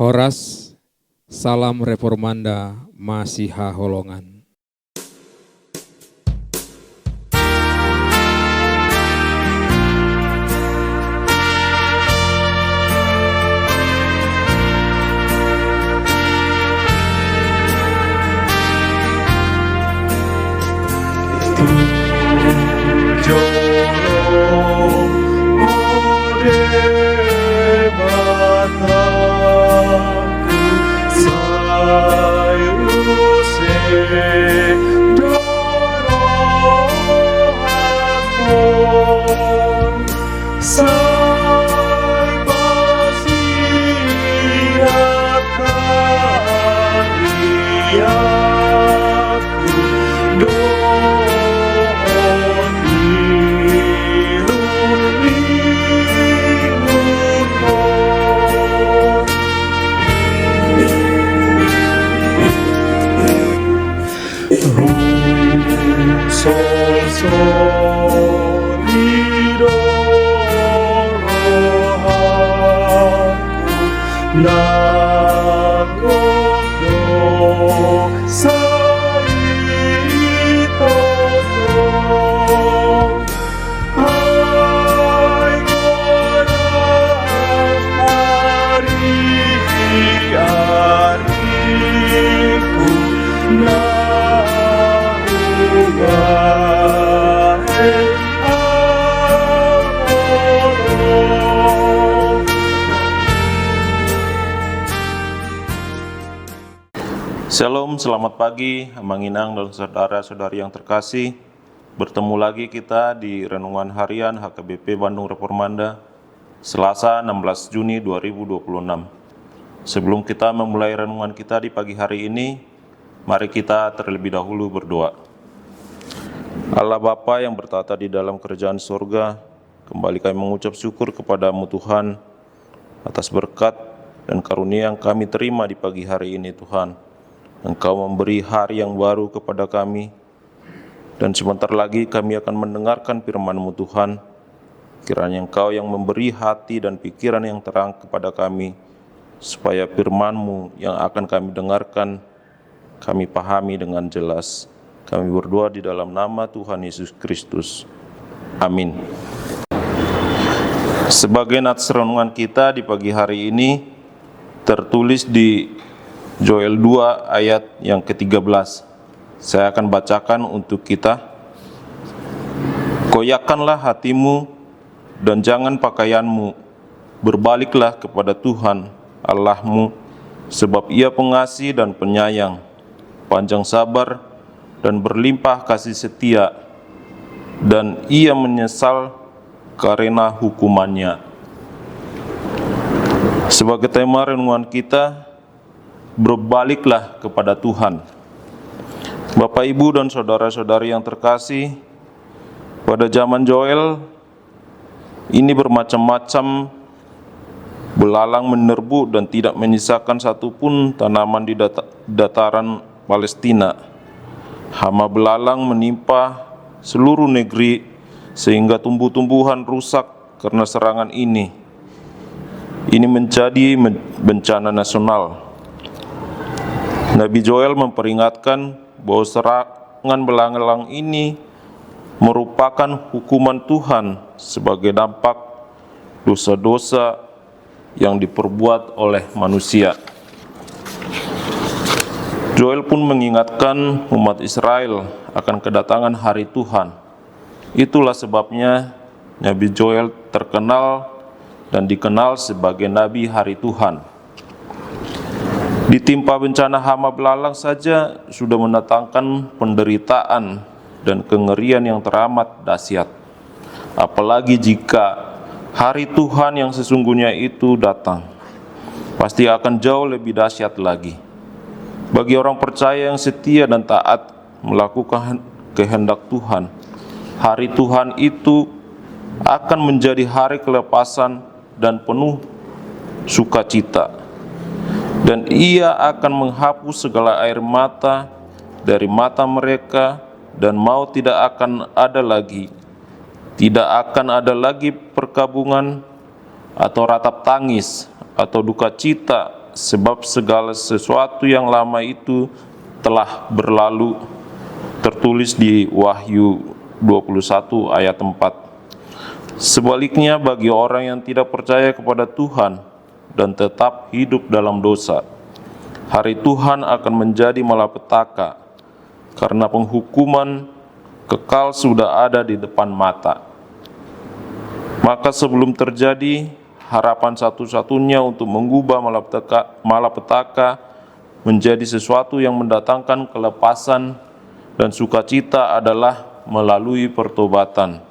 Horas, salam reformanda Masiha Holongan. Shalom, selamat pagi, Manginang dan saudara-saudari yang terkasih. Bertemu lagi kita di Renungan Harian HKBP Bandung Reformanda, Selasa 16 Juni 2026. Sebelum kita memulai renungan kita di pagi hari ini, mari kita terlebih dahulu berdoa. Allah Bapa yang bertata di dalam kerajaan surga, kembali kami mengucap syukur kepadamu Tuhan, atas berkat dan karunia yang kami terima di pagi hari ini Tuhan. Engkau memberi hari yang baru kepada kami, dan sebentar lagi kami akan mendengarkan firman-Mu Tuhan. Kiranya Engkau yang memberi hati dan pikiran yang terang kepada kami, supaya firman-Mu yang akan kami dengarkan, kami pahami dengan jelas. Kami berdoa di dalam nama Tuhan Yesus Kristus. Amin. Sebagai nats renungan kita di pagi hari ini, tertulis di Joel 2 ayat yang ke-13. Saya akan bacakan untuk kita. Koyakkanlah hatimu dan jangan pakaianmu, berbaliklah kepada Tuhan Allahmu, sebab Ia pengasih dan penyayang, panjang sabar dan berlimpah kasih setia, dan Ia menyesal karena hukumannya. Sebagai tema renungan kita, berbaliklah kepada Tuhan. Bapak, Ibu, dan saudara-saudari yang terkasih, pada zaman Joel ini bermacam-macam belalang menerbu dan tidak menyisakan satupun tanaman di dataran Palestina. Hama belalang menimpa seluruh negeri sehingga tumbuh-tumbuhan rusak karena serangan ini. Ini menjadi bencana nasional. Nabi Joel memperingatkan bahwa serangan belalang ini merupakan hukuman Tuhan sebagai dampak dosa-dosa yang diperbuat oleh manusia. Joel pun mengingatkan umat Israel akan kedatangan hari Tuhan. Itulah sebabnya Nabi Joel terkenal dan dikenal sebagai Nabi Hari Tuhan. Ditimpa bencana hama belalang saja sudah mendatangkan penderitaan dan kengerian yang teramat dahsyat. Apalagi jika hari Tuhan yang sesungguhnya itu datang, pasti akan jauh lebih dahsyat lagi. Bagi orang percaya yang setia dan taat melakukan kehendak Tuhan, hari Tuhan itu akan menjadi hari kelepasan dan penuh sukacita. Dan Ia akan menghapus segala air mata dari mata mereka, dan maut tidak akan ada lagi. Tidak akan ada lagi perkabungan atau ratap tangis atau duka cita sebab segala sesuatu yang lama itu telah berlalu, tertulis di Wahyu 21 ayat 4. Sebaliknya bagi orang yang tidak percaya kepada Tuhan dan tetap hidup dalam dosa, hari Tuhan akan menjadi malapetaka, karena penghukuman kekal sudah ada di depan mata. Maka sebelum terjadi, harapan satu-satunya untuk mengubah malapetaka menjadi sesuatu yang mendatangkan kelepasan dan sukacita adalah melalui pertobatan.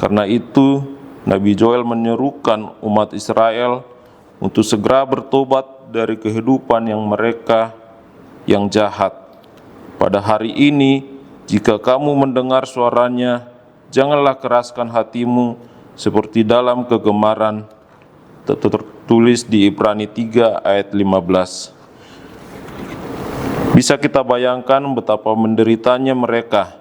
Karena itu, Nabi Joel menyerukan umat Israel untuk segera bertobat dari kehidupan mereka yang jahat. Pada hari ini, jika kamu mendengar suaranya, janganlah keraskan hatimu seperti dalam kegemaran, tertulis di Ibrani 3 ayat 15. Bisa kita bayangkan betapa menderitanya mereka.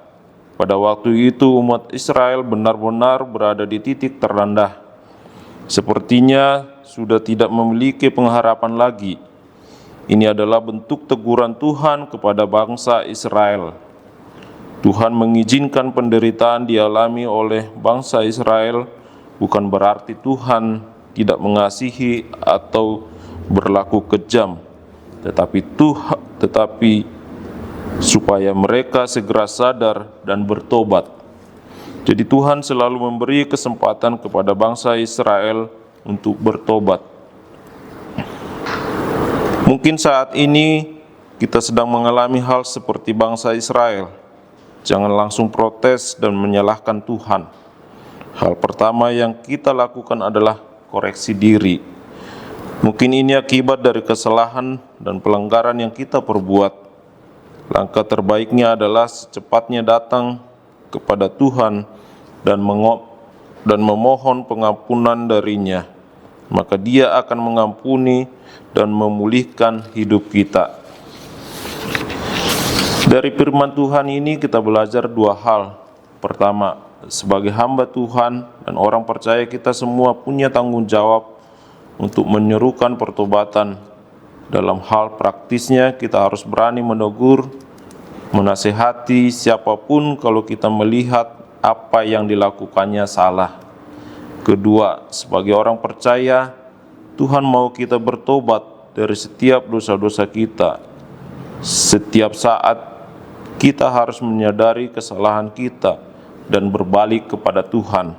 Pada waktu itu umat Israel benar-benar berada di titik terendah. Sepertinya sudah tidak memiliki pengharapan lagi. Ini adalah bentuk teguran Tuhan kepada bangsa Israel. Tuhan mengizinkan penderitaan dialami oleh bangsa Israel bukan berarti Tuhan tidak mengasihi atau berlaku kejam, tetapi supaya mereka segera sadar dan bertobat. Jadi Tuhan selalu memberi kesempatan kepada bangsa Israel untuk bertobat. Mungkin saat ini kita sedang mengalami hal seperti bangsa Israel. Jangan langsung protes dan menyalahkan Tuhan. Hal pertama yang kita lakukan adalah koreksi diri. Mungkin ini akibat dari kesalahan dan pelanggaran yang kita perbuat. Langkah terbaiknya adalah secepatnya datang kepada Tuhan dan memohon pengampunan darinya. Maka Dia akan mengampuni dan memulihkan hidup kita. Dari firman Tuhan ini kita belajar dua hal. Pertama, sebagai hamba Tuhan dan orang percaya, kita semua punya tanggung jawab untuk menyerukan pertobatan. Dalam hal praktisnya, kita harus berani menegur, menasihati siapapun kalau kita melihat apa yang dilakukannya salah. Kedua, sebagai orang percaya, Tuhan mau kita bertobat dari setiap dosa-dosa kita. Setiap saat kita harus menyadari kesalahan kita dan berbalik kepada Tuhan.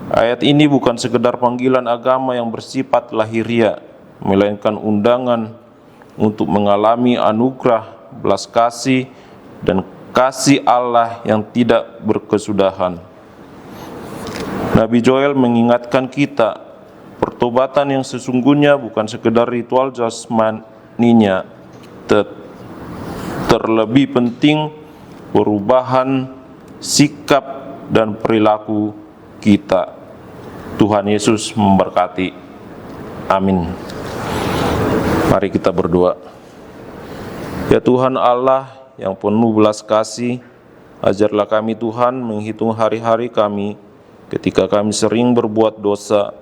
Ayat ini bukan sekedar panggilan agama yang bersifat lahiriah, melainkan undangan untuk mengalami anugerah, belas kasih, dan kasih Allah yang tidak berkesudahan. Nabi Joel mengingatkan kita, pertobatan yang sesungguhnya bukan sekedar ritual jasmaninya, terlebih penting perubahan sikap dan perilaku kita. Tuhan Yesus memberkati. Amin. Mari kita berdoa. Ya Tuhan Allah yang penuh belas kasih, ajarlah kami Tuhan menghitung hari-hari kami ketika kami sering berbuat dosa,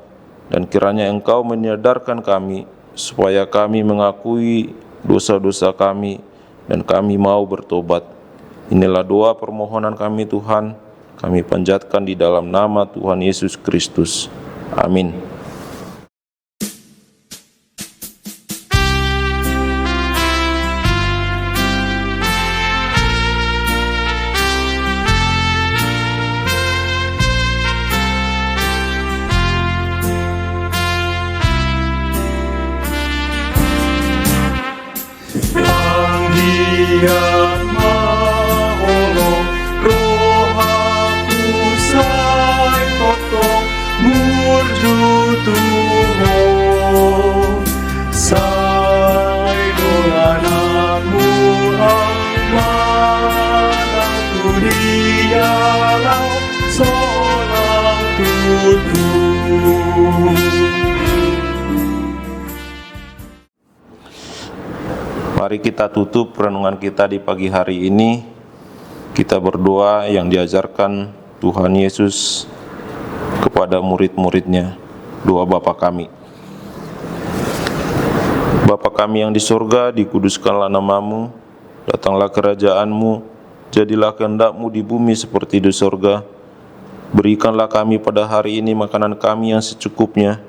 dan kiranya Engkau menyadarkan kami supaya kami mengakui dosa-dosa kami dan kami mau bertobat. Inilah doa permohonan kami Tuhan, kami panjatkan di dalam nama Tuhan Yesus Kristus. Amin. Mari kita tutup renungan kita di pagi hari ini. Kita berdoa yang diajarkan Tuhan Yesus kepada murid-muridnya. Doa Bapa kami. Bapa kami yang di surga, dikuduskanlah namamu, datanglah kerajaan-Mu, jadilah kehendak-Mu di bumi seperti di surga. Berikanlah kami pada hari ini makanan kami yang secukupnya,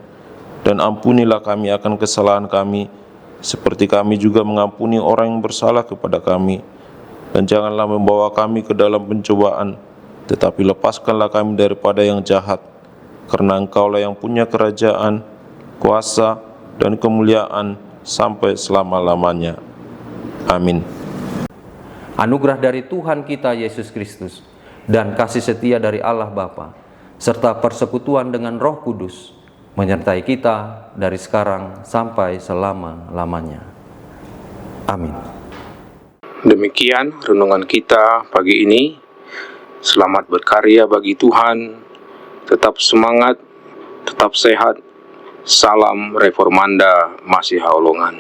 dan ampunilah kami akan kesalahan kami, seperti kami juga mengampuni orang yang bersalah kepada kami. Dan janganlah membawa kami ke dalam pencobaan, tetapi lepaskanlah kami daripada yang jahat. Karena Engkaulah yang punya kerajaan, kuasa, dan kemuliaan sampai selama-lamanya. Amin. Anugerah dari Tuhan kita Yesus Kristus dan kasih setia dari Allah Bapa serta persekutuan dengan Roh Kudus menyertai kita dari sekarang sampai selama-lamanya. Amin. Demikian renungan kita pagi ini. Selamat berkarya bagi Tuhan. Tetap semangat, tetap sehat. Salam Reformanda Masiha Holongan.